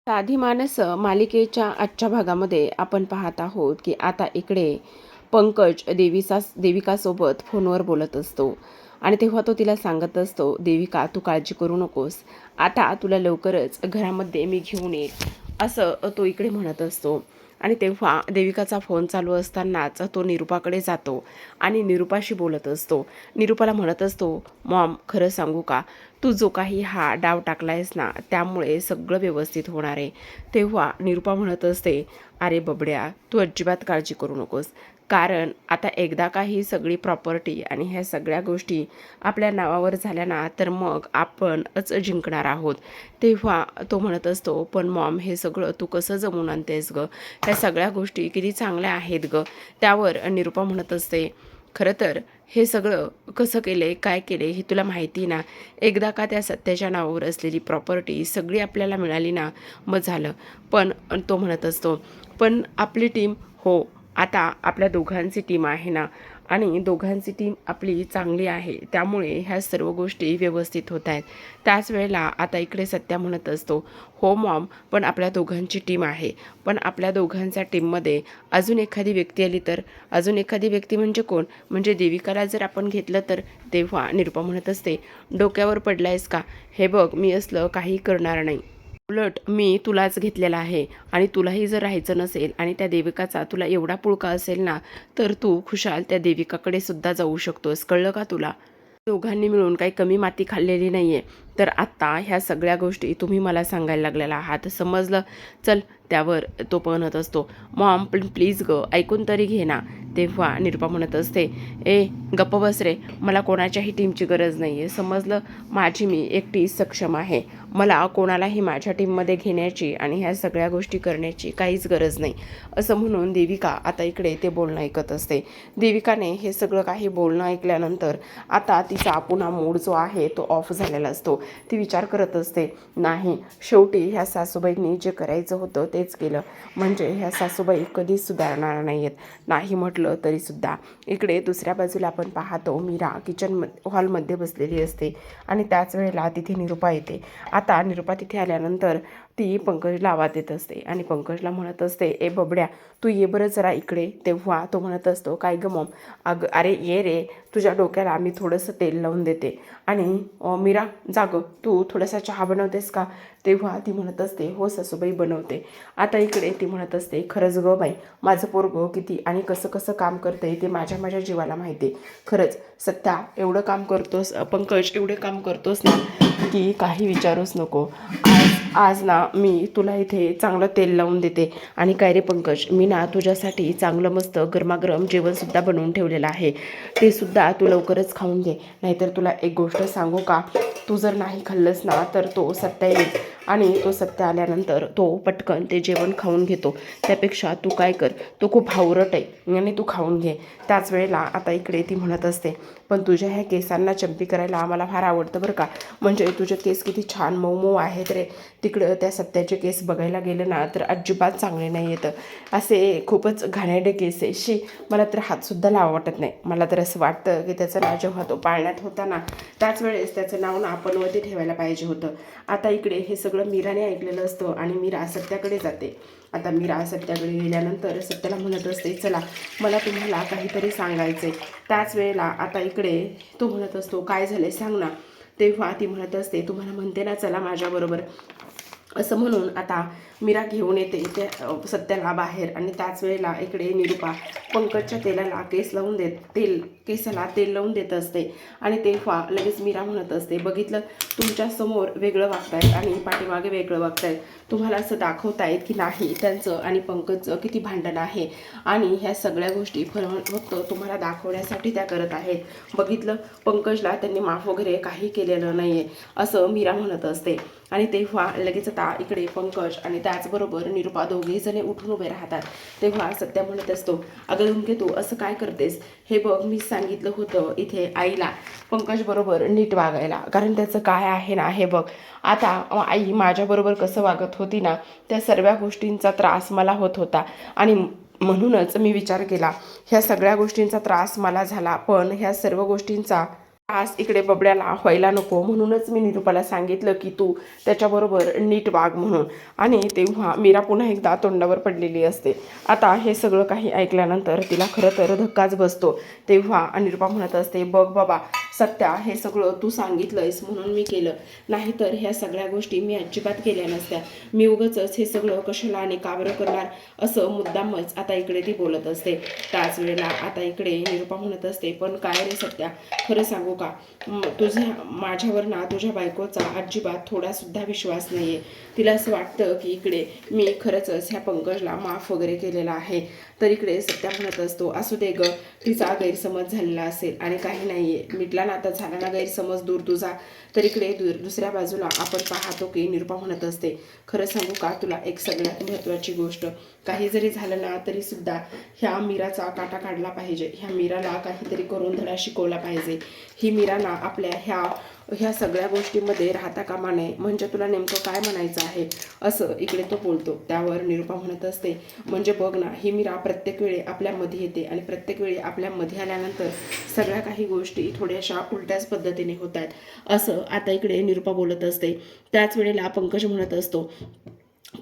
साधी माणस मालिकेच्या आजच्या भागामध्ये आपण पाहत आहोत की आता इकडे पंकज देविकासोबत फोनवर बोलत असतो आणि तेव्हा तो तिला सांगत असतो, देविका तू काळजी करू नकोस, आता तुला लवकरच घरामध्ये मी घेऊन येईल असं तो इकडे म्हणत असतो. आणि तेव्हा देविकाचा फोन चालू असतानाच तो निरुपाकडे जातो आणि निरुपाशी बोलत असतो. निरुपाला म्हणत असतो, मॉम खरं सांगू का, तू जो काही हा डाव टाकलायस ना त्यामुळे सगळं व्यवस्थित होणार आहे. तेव्हा निरुपा म्हणत असते, अरे बबड्या तू अजिबात काळजी करू नकोस, कारण आता एकदा का ही सगळी प्रॉपर्टी आणि ह्या सगळ्या गोष्टी आपल्या नावावर झाल्या ना तर मग आपणच जिंकणार आहोत. तेव्हा तो म्हणत असतो, पण मॉम हे सगळं तू कसं जमवून आणतेस गं, ह्या सगळ्या गोष्टी किती चांगल्या आहेत गं. त्यावर निरुपा म्हणत असते, खरं तर हे सगळं कसं केले काय केले हे तुला माहिती ना, एकदा का त्या सत्याच्या नावावर असलेली प्रॉपर्टी सगळी आपल्याला मिळाली ना मग झालं. पण तो म्हणत असतो, पण आपली टीम, हो आता आपल्या दोघांची टीम आहे ना, आणि दोघांची टीम आपली चांगली आहे त्यामुळे ह्या सर्व गोष्टी व्यवस्थित होत आहेत. त्याच वेळेला आता इकडे सत्या म्हणत असतो, हो मॉम पण आपल्या दोघांची टीम आहे, पण आपल्या दोघांच्या टीममध्ये अजून एखादी व्यक्ती आली तर, अजून एखादी व्यक्ती म्हणजे कोण, म्हणजे देविकाला जर आपण घेतलं तर. तेव्हा निरुपा म्हणत असते, डोक्यावर पडलायस का, हे बघ मी असलं काही करणार नाही, उलट मी तुलाच घेतलेला आहे आणि तुलाही जर राहायचं नसेल आणि त्या देविकाचा तुला एवढा पुळका असेल ना तर तू खुशाल त्या देविकाकडे सुद्धा जाऊ शकतोस, कळलं का तुला. दोघांनी मिळून काही कमी माती खाल्लेली नाही आहे, तर आत्ता ह्या सगळ्या गोष्टी तुम्ही मला सांगायला लागलेला आहात, समजलं. चल. त्यावर तो म्हणत असतो, मॉम पण प्लीज ग ऐकून तरी घे ना. तेव्हा निरुपा म्हणत असते, ए गप्प बस रे, मला कोणाच्याही टीमची गरज नाही आहे, समजलं. माझी मी एकटी सक्षम आहे, मला कोणालाही माझ्या टीममध्ये घेण्याची आणि ह्या सगळ्या गोष्टी करण्याची काहीच गरज नाही, असं म्हणून देविका आता इकडे ते बोलणं ऐकत असते. देविकाने हे सगळं काही बोलणं ऐकल्यानंतर आता तिचा पुन्हा मूड जो आहे तो ऑफ झालेला असतो. ती विचार करत असते, नाही शेवटी ह्या सासूबाईंनी जे करायचं होतं तेच केलं, म्हणजे ह्या सासूबाई कधीच सुधारणार नाही आहेत. नाही म्हटलं तरीसुद्धा इकडे दुसऱ्या बाजूला आपण पाहतो, मीरा किचन हॉलमध्ये बसलेली असते आणि त्याच वेळेला तिथे निरुपा येते. आता निरुपा तिथे आल्यानंतर ती पंकजला आवाज देत असते आणि पंकजला म्हणत असते, ए बबड्या तू ये बरं जरा इकडे. तेव्हा तो म्हणत असतो, काय गं मॉम, अरे ये रे, तुझ्या डोक्याला आम्ही थोडंसं तेल लावून देते आणि मीरा जागं तू थोडासा चहा बनवतेस का. तेव्हा ती म्हणत असते, हो सासूबाई बनवते. आता इकडे ती म्हणत असते, खरंच गं बाई माझं पोरगं किती आणि कसं कसं काम करतंय ते माझ्या जीवाला माहिती आहे. खरंच सत्या एवढं काम करतोस, पंकज एवढे काम करतोस ना की काही विचारूच नको. आज ना मी तुला इथे चांगलं तेल लावून देते आणि काय रे पंकज, मी ना तुझ्यासाठी चांगलं मस्त गरमागरम जेवणसुद्धा बनवून ठेवलेलं आहे, ते सुद्धा तू लवकरच खाऊन घे. नाहीतर तुला एक गोष्ट सांगू का, तू जर नाही खाल्लंस ना तर तो सत्या येईल आणि तो सत्या आल्यानंतर तो पटकन ते जेवण खाऊन घेतो. त्यापेक्षा तू काय कर, तो खूप हावरट आहे आणि तू खाऊन घे. त्याच वेळेला आता इकडे ती म्हणत असते, पण तुझ्या ह्या केसांना चंपी करायला आम्हाला फार आवडतं बरं का, म्हणजे तुझे केस किती छान मऊ मऊ आहेत रे. तिकडं त्या सत्याचे केस बघायला गेलं ना तर अजिबात चांगले नाही येतं, असे खूपच घाणेरडे केस आहे. शी, मला तर हातसुद्धा लावा वाटत नाही. मला तर असं वाटतं की त्याचं नाव जेव्हा तो पाळण्यात होता ना त्याच वेळेस त्याचं नाव ना आपण वरती ठेवायला पाहिजे होतं. आता इकडे हे सगळं मीराने ऐकलेलं असतं आणि मीरा सत्याकडे जाते. आता मीरा सत्याकडे गेल्यानंतर सत्याला म्हणत असते, चला मला तुम्हाला काहीतरी सांगायचं. त्याच वेळेला आता इकडे तो म्हणत असतो, काय झालं सांग ना. तेव्हा ती म्हणत असते, तुम्हाला म्हणते ना चला माझ्याबरोबर, असं म्हणून आता मीरा घेऊन येते त्या सत्याला बाहेर. आणि त्याच वेळेला इकडे निरुपा पंकजच्या तेलाला केसाला तेल लावून देत असते आणि तेव्हा लगेच मीरा म्हणत असते, बघितलं तुमच्या समोर वेगळं वागतायत आणि पाठीमागे वेगळं वागतायत, तुम्हाला असं दाखवतायत की नाही त्यांचं आणि पंकजचं किती भांडण आहे आणि ह्या सगळ्या गोष्टी फक्त तुम्हाला दाखवण्यासाठी त्या करत आहेत. बघितलं पंकजला त्यांनी माफ वगैरे काही केलेलं नाही आहे, असं मीरा म्हणत असते. आणि तेव्हा लगेच आता इकडे पंकज आणि त्याचबरोबर निरुपा दोघेही जणे उठून उभे राहतात. तेव्हा सत्या म्हणत असतो, अगं झुमके तू असं काय करतेस, हे बघ मी सांगितलं होतं इथे आईला पंकज बरोबर नीट वागायला, कारण त्याचं काय आहे ना हे बघ. आता आई माझ्याबरोबर कसं वागत होती ना त्या सर्व गोष्टींचा त्रास मला होत होता आणि म्हणूनच मी विचार केला ह्या सगळ्या गोष्टींचा त्रास मला झाला, पण ह्या सर्व गोष्टींचा आज इकडे बबड्याला व्हायला नको म्हणूनच मी निरूपाला सांगितलं की तू त्याच्याबरोबर नीट वाग म्हणून. आणि तेव्हा मीरा पुन्हा एकदा तोंडावर पडलेली असते. आता हे सगळं काही ऐकल्यानंतर तिला खरं तर धक्काच बसतो. तेव्हा निरूपा म्हणत असते, बघ बाबा सत्या, हे सगळं तू सांगितलंयस म्हणून मी केलं, नाहीतर ह्या सगळ्या गोष्टी मी अजिबात केल्या नसत्या. मी उगाचच हे सगळं कशाला आणि का बरं करणार असं मुद्दामच आता इकडे ती बोलत असते. त्याच वेळेला आता इकडे निरूपा म्हणत असते, पण काय रे सत्या, खरं सांगू का, तुझ्या माझ्यावर ना तुझ्या बायकोचा अजिबात थोडासुद्धा विश्वास नाही आहे. तिला असं वाटतं की इकडे मी खरंच ह्या पंकजला माफ वगैरे केलेला आहे. तर इकडे सत्या म्हणत असतो, असू दे ग, तिचा गैरसमज झालेला असेल आणि काही नाही आहे, मिटला ना आता, झाला ना गैरसमज दूर तुझा. तर इकडे दुसऱ्या बाजूला आपण पाहतो की निरूपा म्हणत असते, खरं सांगू का तुला एक सगळ्यात महत्त्वाची गोष्ट, काही जरी झालं ना तरी सुद्धा ह्या मीराचा काटा काढला पाहिजे, ह्या मीराला काहीतरी करून धडा शिकवला पाहिजे. ही मीरा ना आपल्या ह्या सगळ्या गोष्टींमध्ये राहता कामा नये. म्हणजे तुला नेमकं काय म्हणायचं आहे असं इकडे तो बोलतो. त्यावर निरूपा म्हणत असते, म्हणजे बघ ना, ही मीरा प्रत्येक वेळी आपल्यामध्ये येते आणि प्रत्येक वेळी आपल्यामध्ये आल्यानंतर सगळ्या काही गोष्टी थोड्याशा उलट्याच पद्धतीने होत आहेत असं आता इकडे निरूपा बोलत असते. त्याच वेळेला पंकज म्हणत असतो,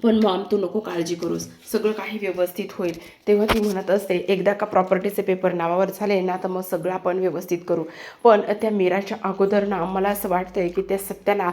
पण मॉम तू नको काळजी करूस, सगळं काही व्यवस्थित होईल. तेव्हा ती म्हणत असते, एकदा का प्रॉपर्टीचे पेपर नावावर झाले ना तर मग सगळं आपण व्यवस्थित करू. पण त्या मीराच्या अगोदर ना मला असं वाटतंय की त्या सत्याला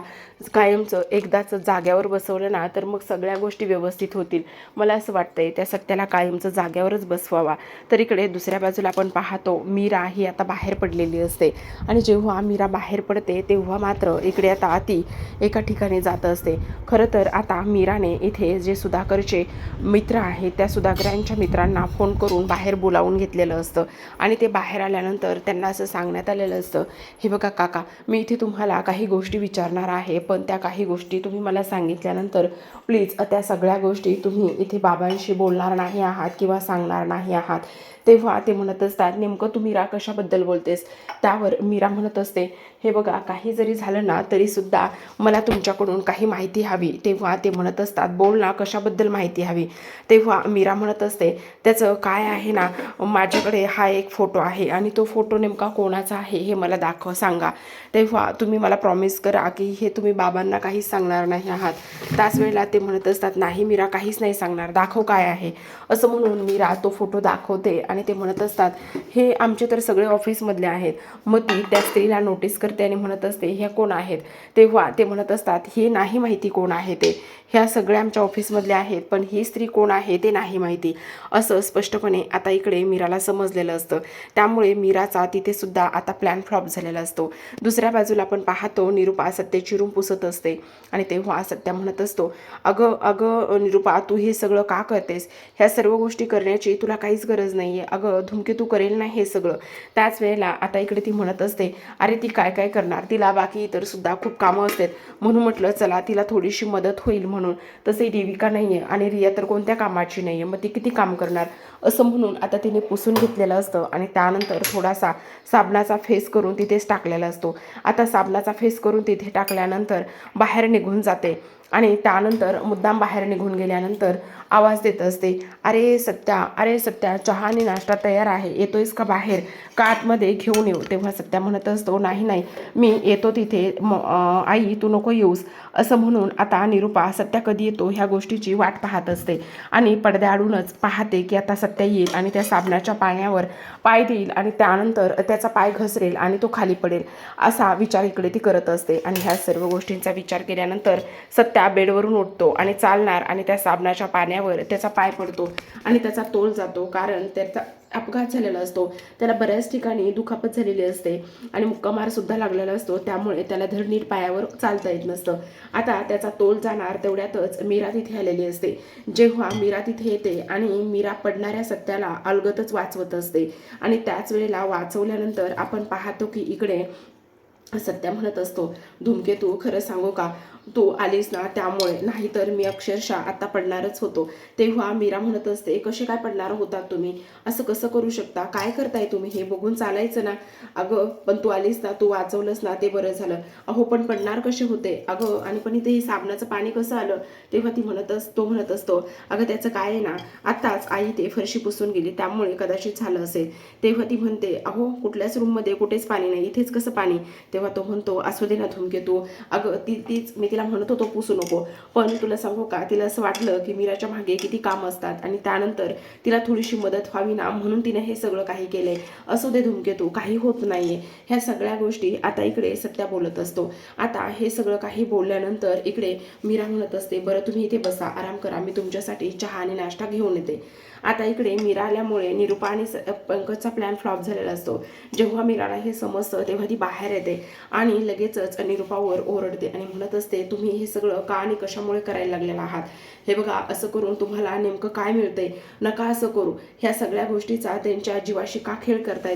कायमचं एकदाच जाग्यावर बसवलं ना तर मग सगळ्या गोष्टी व्यवस्थित होतील. मला असं वाटतंय त्या सत्याला कायमचं जाग्यावरच बसवावा. तर इकडे दुसऱ्या बाजूला आपण पाहतो मीरा ही आता बाहेर पडलेली असते. आणि जेव्हा मीरा बाहेर पडते तेव्हा मात्र इकडे आता ती एका ठिकाणी जात असते. खरं तर आता मीराने इथे जे सुधाकरचे मित्र आहेत त्या सुधाकरांच्या मित्रांना फोन करून बाहेर बोलावून घेतलेलं असतं. आणि ते बाहेर आल्यानंतर त्यांना असं सांगण्यात आलेलं असतं, हे बघा काका, मी इथे तुम्हाला काही गोष्टी विचारणार आहे, पण त्या काही गोष्टी तुम्ही मला सांगितल्यानंतर प्लीज त्या सगळ्या गोष्टी तुम्ही इथे बाबांशी बोलणार नाही आहात किंवा सांगणार नाही आहात. तेव्हा ते म्हणत असतात, नेमकं तू मीरा कशाबद्दल बोलतेस. त्यावर मीरा म्हणत असते, हे बघा, काही जरी झालं ना तरीसुद्धा मला तुमच्याकडून काही माहिती हवी. तेव्हा ते म्हणत असतात, बोल ना, कशाबद्दल माहिती हवी. तेव्हा मीरा म्हणत असते, त्याचं काय आहे ना, माझ्याकडे हा एक फोटो आहे आणि तो फोटो नेमका कोणाचा आहे हे मला सांगा. तेव्हा तुम्ही मला प्रॉमिस करा की हे तुम्ही बाबांना काहीच सांगणार नाही आहात. त्याच वेळेला ते म्हणत असतात, नाही मीरा, काहीच नाही सांगणार, दाखव काय आहे. असं म्हणून मीरा तो फोटो दाखवते आणि ते म्हणत असतात, हे आमचे तर सगळे ऑफिसमधले आहेत. मग ती त्या स्त्रीला नोटीस करते आणि म्हणत असते, ह्या कोण आहेत. तेव्हा ते म्हणत असतात, हे नाही माहिती कोण आहे ते, ह्या सगळ्या आमच्या ऑफिसमधले आहेत, पण ही स्त्री कोण आहे ते नाही माहिती. असं स्पष्टपणे आता इकडे मीराला समजलेलं असतं. त्यामुळे मीराचा तिथे सुद्धा आता प्लॅन फ्लॉप झालेला असतो. दुसऱ्या बाजूला आपण पाहतो निरूपा सत्याची रूम पुसत असते. आणि तेव्हा सत्या म्हणत असतो, अगं अगं निरूपा, तू हे सगळं का करतेस, ह्या सर्व गोष्टी करण्याची तुला काहीच गरज नाही आहे. अगं धूमकेतू करेल ना हे सगळं. त्याच वेळेला आता इकडे ती म्हणत असते, अरे ती काय काय करणार, तिला बाकी इतर सुद्धा खूप कामं असतात, म्हणून म्हटलं चला तिला थोडीशी मदत होईल म्हणून. तसे देविका नाही आहे आणि रिया तर कोणत्या कामाची नाही आहे, मग ती किती काम करणार. असं म्हणून आता तिने पुसून घेतलेलं असतं आणि त्यानंतर थोडासा साबणाचा फेस करून तिथेच टाकलेला असतो. आता साबणाचा फेस करून तिथे टाकल्यानंतर बाहेर निघून जाते आणि त्यानंतर मुद्दाम बाहेर निघून गेल्यानंतर आवाज देत असते, अरे सत्या, अरे सत्या, चहा आणि नाश्ता तयार आहे, येतोयस का बाहेर, का आतमध्ये घेऊन येऊ. तेव्हा सत्या म्हणत असतो, नाही नाही, मी येतो तिथे, आई तू नको येऊस. असं म्हणून आता निरूपा सत्या कधी येतो ह्या गोष्टीची वाट पाहत असते आणि पडद्याआडूनच पाहते की आता सत्या येईल आणि त्या साबणाच्या पाण्यावर पाय देईल आणि त्यानंतर त्याचा पाय घसरेल आणि तो खाली पडेल, असा विचार इकडे ती करत असते. आणि ह्या सर्व गोष्टींचा विचार केल्यानंतर सत्या बेडवरून उठतो आणि चालणार आणि त्या साबणाच्या पाण्यावर त्याचा पाय पडतो आणि त्याचा तोल जातो, कारण त्याचा अपघात झालेला असतो. त्याला बऱ्याच ठिकाणी दुखापत झालेली असते आणि मुक्कामार सुद्धा लागलेला असतो. त्यामुळे त्याला धड नीट पायावर चालता येत नसतं. आता त्याचा तोल जाणार तेवढ्यातच मीरा तिथे आलेली असते. जेव्हा मीरा तिथे येते आणि मीरा पडणाऱ्या सत्याला अलगतच वाचवत असते आणि त्याच वेळेला वाचवल्यानंतर आपण पाहतो की इकडे सत्या म्हणत असतो, धूमकेतू, खरं सांगू का, तू आलीस ना त्यामुळे, नाहीतर मी अक्षरशः आता पडणारच होतो. तेव्हा मीरा म्हणत असते, कसे काय पडणार होतात तुम्ही, असं कसं करू शकता, काय करताय तुम्ही, हे बघून चालायचं ना. अगं पण तू आलीस ना, तू वाचवलंस ना, ते बरं झालं. अहो पण पडणार कसे होते अगं, आणि पण इथे हे साबणाचं पाणी कसं आलं. तेव्हा तो म्हणत असतो, अगं त्याचं काय आहे ना, आताच आई ते फरशी पुसून गेली त्यामुळे कदाचित झालं असेल. तेव्हा ती म्हणते, अहो कुठल्याच रूममध्ये कुठेच पाणी नाही, इथेच कसं पाणी. तेव्हा तो म्हणतो, असू दे ना धूमकेतू, अगं तीच मी तिला म्हणत होतो पुसू नको, पण तुला सांगू का, तिला असं वाटलं की मीराच्या मागे किती काम असतात आणि त्यानंतर तिला थोडीशी मदत व्हावी ना, म्हणून तिने हे सगळं काही केलंय. असू दे धूमकेतू, काही होत नाहीये. ह्या सगळ्या गोष्टी आता इकडे सत्या बोलत असतो. आता हे सगळं काही बोलल्यानंतर इकडे मीरा म्हणत असते, बरं तुम्ही इथे बसा, आराम करा, मी तुमच्यासाठी चहा आणि नाश्ता घेऊन येते. आता इकडे मीरा आल्यामुळे निरूपा आणि पंकजचा प्लॅन फ्लॉप झालेला असतो. जेव्हा मीराला हे समजतं तेव्हा ती बाहेर येते आणि लगेचच निरूपावर ओरडते आणि म्हणत असते, तुम्ही हे सगळं का आणि कशामुळे करायला लागलेला आहात. हे बघा, असं करून तुम्हाला नेमकं काय मिळतंय, नका असं करू. ह्या सगळ्या गोष्टीचा त्यांच्या जीवाशी का खेळ करताय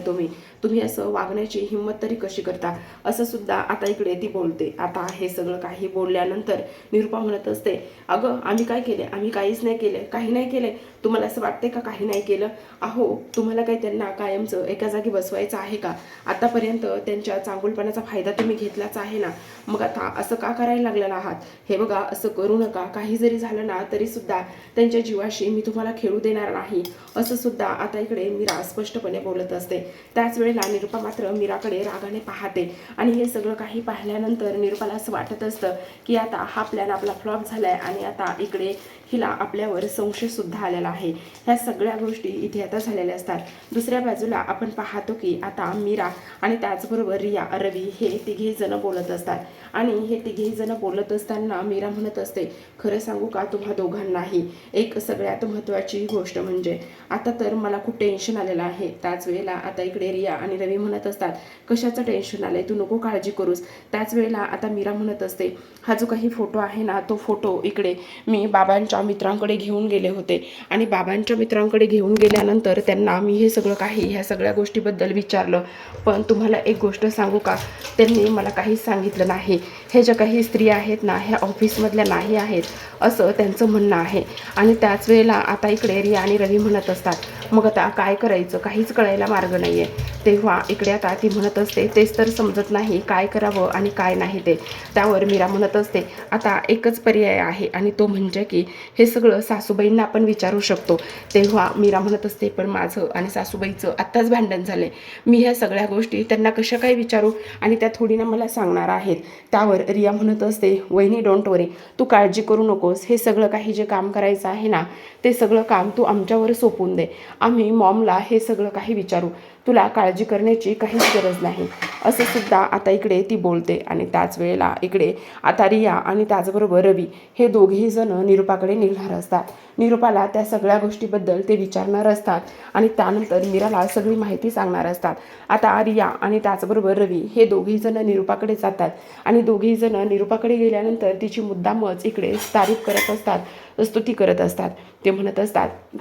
तुम्ही असं वागण्याची हिंमत तरी कशी करता, असं सुद्धा आता इकडे ती बोलते. आता हे सगळं काही बोलल्यानंतर निरूपा म्हणत असते, अगं आम्ही काय केले, आम्ही काहीच नाही केले, काही नाही केले. तुम्हाला असं वाटते का काही नाही केलं. अहो तुम्हाला काही त्यांना कायमचं एका जागी बसवायचं आहे का. आतापर्यंत त्यांच्या चांगुलपणाचा फायदा तुम्ही घेतलाच आहे ना, मग आता असं का करायला लागलेला आहात. हे बघा, असं करू नका, काही जरी झालं ना तरी सुद्धा त्यांच्या जीवाशी मी तुम्हाला खेळू देणार नाही, असं सुद्धा आता इकडे मीरा स्पष्टपणे बोलत असते. त्याच वेळेला निरूपा मात्र मीराकडे रागाने पाहते आणि हे सगळं काही पाहिल्यानंतर निरूपाला असं वाटत असतं की आता हा प्लॅन आपला फ्लॉप झालाय आणि आता इकडे हिला आपल्यावर संशय सुद्धा आलेला आहे. ह्या सगळ्या गोष्टी इथे आता झालेल्या असतात. दुसऱ्या बाजूला आपण पाहतो की आता मीरा आणि त्याचबरोबर रिया, रवी हे तिघेही जण बोलत असतात आणि हे तिघेही जण बोलत असताना मीरा म्हणत असते, खरं सांगू का तुम्हा दोघांनाही एक सगळ्यात महत्त्वाची गोष्ट म्हणजे आता तर मला खूप टेन्शन आलेलं आहे. त्याच वेळेला आता इकडे रिया आणि रवी म्हणत असतात, कशाचं टेन्शन आलंय, तू नको काळजी करूस. त्याच वेळेला आता मीरा म्हणत असते, हा जो काही फोटो आहे ना, तो फोटो इकडे मी बाबांच्या मित्रांकडे घेऊन गेले होते आणि बाबांच्या मित्रांकडे घेऊन गेल्यानंतर त्यांना मी हे सगळं काही ह्या सगळ्या गोष्टीबद्दल विचारलं, पण तुम्हाला एक गोष्ट सांगू का, त्यांनी मला काहीच सांगितलं नाही. हे ज्या काही स्त्रिया आहेत ना, ह्या ऑफिसमधल्या नाही आहेत असं त्यांचं म्हणणं आहे. आणि त्याच वेळेला आता इकडे रिया आणि रवी म्हणत असतात, मग आता काय करायचं, काहीच कळायला मार्ग नाही आहे. तेव्हा इकडे आता ती म्हणत असते, तेच तर समजत नाही काय करावं आणि काय नाही ते. त्यावर मीरा म्हणत असते, आता एकच पर्याय आहे आणि तो म्हणजे की हे सगळं सासूबाईंना आपण विचारू शकतो. तेव्हा मीरा म्हणत असते, पण माझं आणि सासूबाईचं आत्ताच भांडण झाले, मी ह्या सगळ्या गोष्टी त्यांना कशा काय विचारू आणि त्या थोडीना मला सांगणार आहेत. त्यावर रिया म्हणत असते, वहिनी डोंट वरी, तू काळजी करू नकोस, हे सगळं काही जे काम करायचं आहे ना, ते सगळं काम तू आमच्यावर सोपवून दे, आम्ही मॉमला हे सगळं काही विचारू, तुला काळजी करण्याची काहीच गरज नाही, असं सुद्धा आता इकडे ती बोलते. आणि त्याच वेळेला इकडे आता रिया आणि त्याचबरोबर रवी हे दोघेही जण निरूपाकडे निघणार असतात. निरूपाला त्या सगळ्या गोष्टीबद्दल ते विचारणार असतात आणि त्यानंतर मीराला सगळी माहिती सांगणार असतात. आता रिया आणि त्याचबरोबर रवी हे दोघेही जण निरूपाकडे जातात आणि दोघेही जण निरूपाकडे गेल्यानंतर तिची मुद्दामच इकडे तारीफ करत असतात, स्तुती करत असतात. ते म्हणत असतात,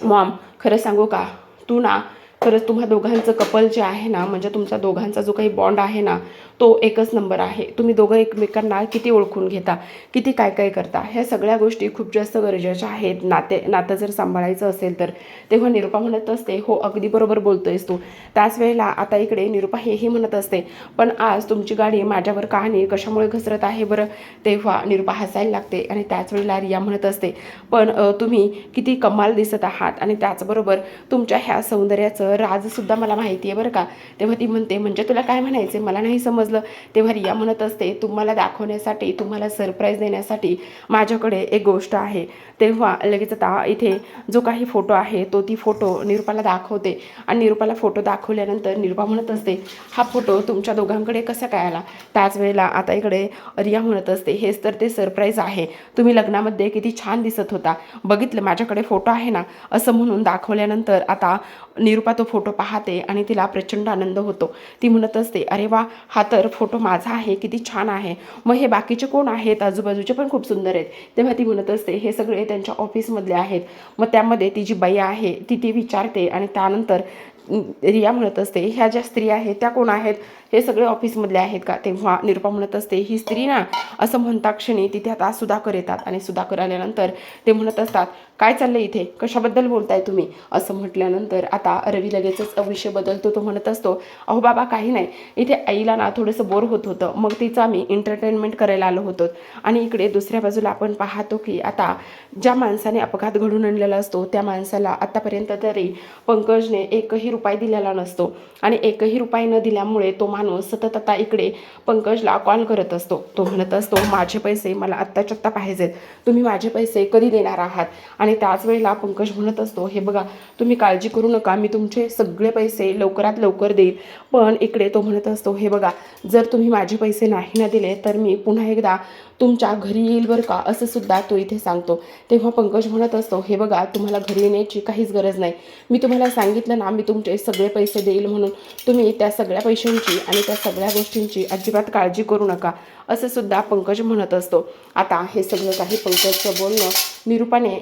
मॉम खरं सांगू का, तू ना खरंच तुम्हा दोघांचं कपल जे आहे ना, म्हणजे तुमचा दोघांचा जो काही बॉन्ड आहे ना, तो एकच नंबर आहे. तुम्ही दोघं एकमेकांना किती ओळखून घेता, किती काय काय करता, ह्या सगळ्या गोष्टी खूप जास्त गरजेच्या आहेत नातं जर सांभाळायचं असेल तर. तेव्हा निरूपा म्हणत असते, हो अगदी बरोबर बोलतोयस तू. त्याच वेळेला आता इकडे निरूपा हेही म्हणत असते, पण आज तुमची गाडी माझ्यावर का नाही कशामुळे घसरत आहे बरं. तेव्हा निरूपा हसायला लागते आणि त्याच वेळेला रिया म्हणत असते, पण तुम्ही किती कमाल दिसत आहात आणि त्याचबरोबर तुमच्या ह्या सौंदर्याचं राजसुद्धा मला माहिती आहे बरं का. तेव्हा ती म्हणते, म्हणजे तुला काय म्हणायचे, मला नाही समजलं. तेव्हा रिया म्हणत असते, तुम्हाला दाखवण्यासाठी, तुम्हाला सरप्राईज देण्यासाठी माझ्याकडे एक गोष्ट आहे. तेव्हा लगेच आता इथे जो काही फोटो आहे तो ती फोटो निरूपाला दाखवते आणि निरूपाला फोटो दाखवल्यानंतर निरूपा म्हणत असते, हा फोटो तुमच्या दोघांकडे कसा काय आला. त्याच वेळेला आता इकडे रिया म्हणत असते, हेच तर ते सरप्राईज आहे, तुम्ही लग्नामध्ये किती छान दिसत होता, बघितलं माझ्याकडे फोटो आहे ना, असं म्हणून दाखवल्यानंतर आता निरूपा तो फोटो पाहते आणि तिला प्रचंड आनंद होतो. ती म्हणत असते, अरे वा, हा तर फोटो माझा आहे, किती छान आहे, मग हे बाकीचे कोण आहेत, आजूबाजूचे पण खूप सुंदर आहेत. तेव्हा ती म्हणत असते, हे सगळे त्यांच्या ऑफिसमधले आहेत. मग त्यामध्ये ती जी बाई आहे ती विचारते आणि त्यानंतर रिया म्हणत असते, ह्या ज्या स्त्रिया आहेत त्या कोण आहेत, हे सगळे ऑफिसमधले आहेत का? तेव्हा निरुपा म्हणत असते, ही स्त्री ना, असं म्हणता क्षणी तिथे आता सुधाकर येतात आणि सुधाकर आल्यानंतर ते म्हणत असतात, काय चाललंय इथे, कशाबद्दल बोलताय तुम्ही? असं म्हटल्यानंतर आता रवी लगेचच विषय बदलतो. तो म्हणत असतो, अहो बाबा काही नाही, इथे आईला ना थोडंसं बोर होत होतं, मग तिचं आम्ही एंटरटेनमेंट करायला आलो होतो. आणि इकडे दुसऱ्या बाजूला आपण पाहतो की आता ज्या माणसाने अपघात घडून आणलेला असतो त्या माणसाला आतापर्यंत तरी पंकजने एकही रुपया दिलेला नसतो आणि एकही रुपया न दिल्यामुळे तो माणूस सतत आता इकडे पंकजला कॉल करत असतो. तो म्हणत असतो, माझे पैसे मला आत्ताच्या आत्ता पाहिजेत, तुम्ही माझे पैसे कधी देणार आहात? आणि त्याच वेळेला पंकज म्हणत असतो, हे बघा तुम्ही काळजी करू नका, मी तुमचे सगळे पैसे लवकरात लवकर देईल. पण इकडे तो म्हणत असतो, हे बघा जर तुम्ही माझे पैसे नाही ना दिले तर मी पुन्हा एकदा तुमच्या घरी येईल बरं का, असं सुद्धा तो इथे सांगतो. तेव्हा पंकज म्हणत असतो, हे बघा तुम्हाला घरी येण्याची काहीच गरज नाही, मी तुम्हाला सांगितलं ना मी तुमचे सगळे पैसे देईल म्हणून, तुम्ही त्या सगळ्या पैशांची आणि त्या सगळ्या गोष्टींची अजिबात काळजी करू नका, असं सुद्धा पंकज म्हणत असतो. आता हे सगळं काही पंकजचं बोलणं निरुपाने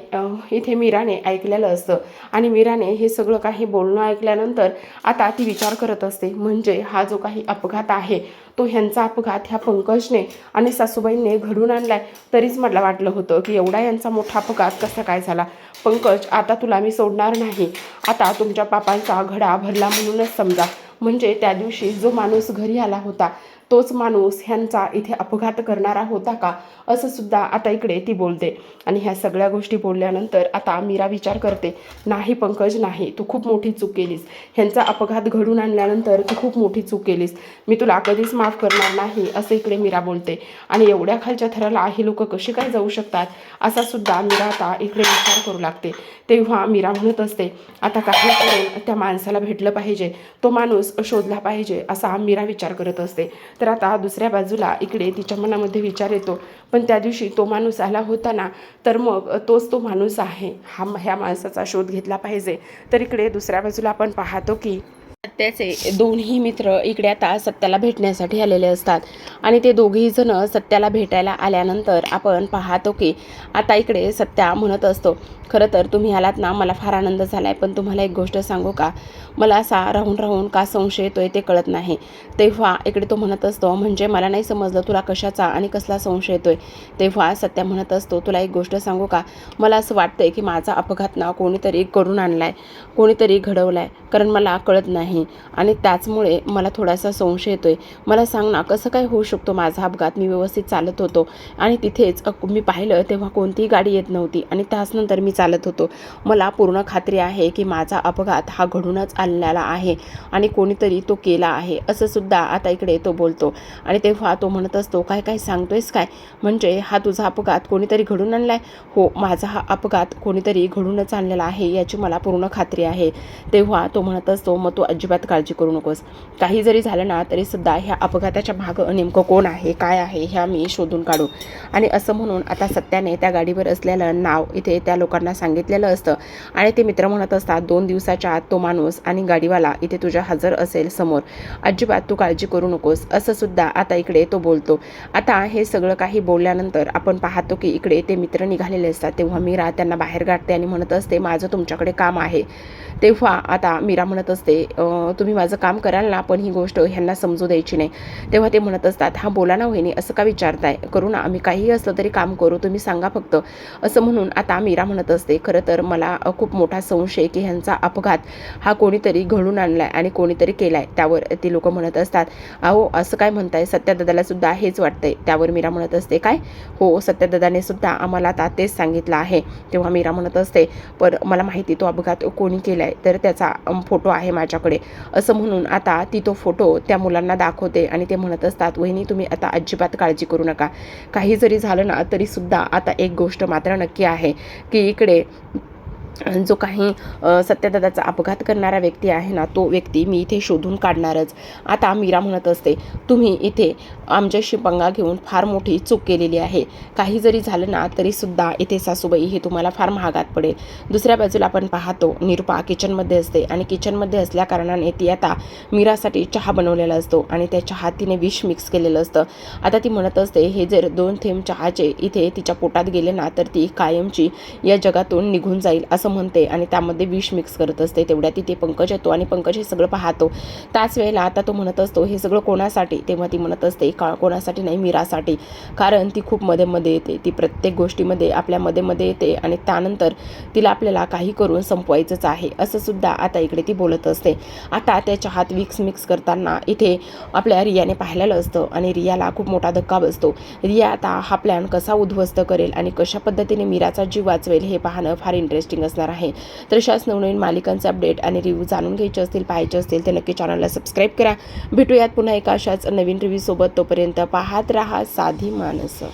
इथे मीराने ऐकलेलं असतं आणि मीराने हे सगळं काही बोलणं ऐकल्यानंतर आता ती विचार करत असते, म्हणजे हा जो काही अपघात आहे तो ह्यांचा अपघात ह्या पंकजने आणि सासूबाईंनी घडून आणलाय. तरीच मला वाटलं होतं की एवढा यांचा मोठा अपघात कसा काय झाला. पंकज आता तुला मी सोडणार नाही, आता तुमच्या पापांचा घडा भरला म्हणूनच समजा. म्हणजे त्या दिवशी जो माणूस घरी आला होता तोच माणूस ह्यांचा इथे अपघात करणारा होता का, असं सुद्धा आता इकडे ती बोलते. आणि ह्या सगळ्या गोष्टी बोलल्यानंतर आता मीरा विचार करते, नाही पंकज नाही, तू खूप मोठी चूक केलीस, ह्यांचा अपघात घडून आणल्यानंतर तू खूप मोठी चूक केलीस, मी तुला कधीच माफ करणार नाही, असं इकडे मीरा बोलते. आणि एवढ्या खालच्या थराला ही लोक कशी काय जाऊ शकतात, असा सुद्धा मीरा आता इकडे विचार करू लागते. तेव्हा मीरा म्हणत असते, आता काही करून त्या माणसाला भेटलं पाहिजे, तो माणूस शोधला पाहिजे, असा मीरा विचार करत असते. तर आता दुसऱ्या बाजूला इकडे तिच्या मनामध्ये विचार येतो, पण त्या दिवशी तो माणूस आला होता ना, तर मग तोच तो माणूस आहे, ह्या माणसाचा शोध घेतला पाहिजे. तर इकडे दुसऱ्या बाजूला आपण पाहतो की सत्याचे दोन्ही मित्र इकडे आता सत्याला भेटण्यासाठी आलेले असतात आणि ते दोघेही जण सत्याला भेटायला आल्यानंतर आपण पाहतो की आता इकडे सत्या म्हणत असतो, खरं तर तुम्ही आलात ना, मला फार आनंद झाला आहे, पण तुम्हाला एक गोष्ट सांगू का, मला असा राहून राहून का संशय येतोय ते कळत नाही. तेव्हा इकडे तो म्हणत असतो, म्हणजे मला नाही समजलं तुला कशाचा आणि कसला संशय येतोय. तेव्हा सत्या म्हणत असतो, तुला एक गोष्ट सांगू का, मला असं वाटतंय की माझा अपघात ना कोणीतरी करून आणलाय, कोणीतरी घडवलाय, कारण मला कळत नाही आणि त्याचमुळे मला थोडासा संशय येतोय. मला सांग ना कसं काय होऊ शकतो माझा अपघात, मी व्यवस्थित चालत होतो आणि तिथेच मी पाहिलं तेव्हा कोणतीही गाडी येत नव्हती आणि त्याचनंतर मी चालत होतो. मला पूर्ण खात्री आहे की माझा अपघात हा घडूनच आलेला आहे आणि कोणीतरी तो केला आहे, असं सुद्धा आता इकडे तो बोलतो. आणि तेव्हा तो म्हणत असतो, काय काय सांगतोयस काय, म्हणजे हा तुझा अपघात कोणीतरी घडून आणलाय? हो, माझा हा अपघात कोणीतरी घडूनच आणलेला आहे याची मला पूर्ण खात्री आहे. तेव्हा तो म्हणत असतो, मग तू अजिबात काळजी करू नकोस, काही जरी झालं ना तरी सुद्धा ह्या अपघाताच्या मागं नेमकं कोण आहे काय आहे ह्या मी शोधून काढू. आणि असं म्हणून आता सत्याने त्या गाडीवर असलेलं नाव इथे त्या लोकांना सांगितलेलं असतं आणि ते मित्र म्हणत असतात, 2 दिवसाच्या आत तो माणूस आणि गाडीवाला इथे तुझ्या हजर असेल समोर, अजिबात तू काळजी करू नकोस, असं सुद्धा आता इकडे तो बोलतो. आता हे सगळं काही बोलल्यानंतर आपण पाहतो की इकडे ते मित्र निघालेले असतात. तेव्हा मीरा त्यांना बाहेर गाठते आणि म्हणत असते, माझं तुमच्याकडे काम आहे. तेव्हा आता मीरा म्हणत असते, तुम्ही माझं काम कराल ना, पण ही गोष्ट ह्यांना समजू द्यायची नाही. तेव्हा ते म्हणत असतात, हां बोला ना वहिनी, असं का विचारताय, करू ना, आम्ही काहीही असलं तरी काम करू, तुम्ही सांगा फक्त, असं म्हणून आता मीरा म्हणत असते, खरं तर मला खूप मोठा संशय की ह्यांचा अपघात हा कोणीतरी घडून आणलाय आणि कोणीतरी केलाय. त्यावर ती लोक म्हणत असतात, अहो असं काय म्हणताय, सत्यादादाला सुद्धा हेच वाटतंय. त्यावर मीरा म्हणत असते, काय, हो सत्यादादाने सुद्धा आम्हाला आता तेच सांगितलं आहे. तेव्हा मीरा म्हणत असते, पण मला माहिती तो अपघात कोणी केलाय, तर त्याचा फोटो आहे माझ्याकडे, असं म्हणून आता ती तो फोटो त्या मुलांना दाखवते आणि ते म्हणत असतात, वहिनी तुम्ही आता अजिबात काळजी करू नका, काही जरी झालं ना तरी सुद्धा आता एक गोष्ट मात्र नक्की आहे की इकडे जो काही सत्यदादाचा अपघात करणारा व्यक्ती आहे ना, तो व्यक्ती मी इथे शोधून काढणारच. आता मीरा म्हणत असते, तुम्ही इथे आमच्याशी पंगा घेऊन फार मोठी चूक केलेली आहे, काही जरी झालं ना तरी सुद्धा इथे सासूबाई हे तुम्हाला फार महागात पडेल. दुसऱ्या बाजूला आपण पाहतो निरुपा किचनमध्ये असते आणि किचनमध्ये असल्या कारणाने ती आता मीरासाठी चहा बनवलेला असतो आणि त्या चहात तिने विष मिक्स केलेलं असतं. आता ती म्हणत असते, हे जर 2 थेंब चहाचे इथे तिच्या पोटात गेले ना तर ती कायमची या जगातून निघून जाईल, असं असं म्हणते आणि त्यामध्ये विष मिक्स करत असते. तेवढ्या तिथे पंकज येतो आणि पंकज हे सगळं पाहतो. त्याच वेळेला आता तो म्हणत असतो हे सगळं कोणासाठी, तेव्हा ती म्हणत असते कोणासाठी नाही, मीरासाठी. कारण ती खूप मध्ये येते, ती प्रत्येक गोष्टीमध्ये आपल्या मध्ये येते आणि त्यानंतर तिला आपल्याला काही करून संपवायचंच आहे असं सुद्धा आता इकडे ती बोलत असते. आता त्याच्या हात विक्स मिक्स करताना इथे आपल्या रियाने पाहिलेलं असतं आणि रियाला खूप मोठा धक्का बसतो. रिया आता हा प्लॅन कसा उद्ध्वस्त करेल आणि कशा पद्धतीने मीराचा जीव वाचवेल हे पाहणं फार इंटरेस्टिंग असणार आहे. तर अशाच नवनवीन मालिकांचे अपडेट आणि रिव्ह्यू जाणून घ्यायचे असतील, पाहायचे असतील तर नक्की चॅनलला सबस्क्राईब करा. भेटूयात पुन्हा एका अशाच नवीन रिव्ह्यू सोबत. तोपर्यंत पाहत राहा साधी माणसं.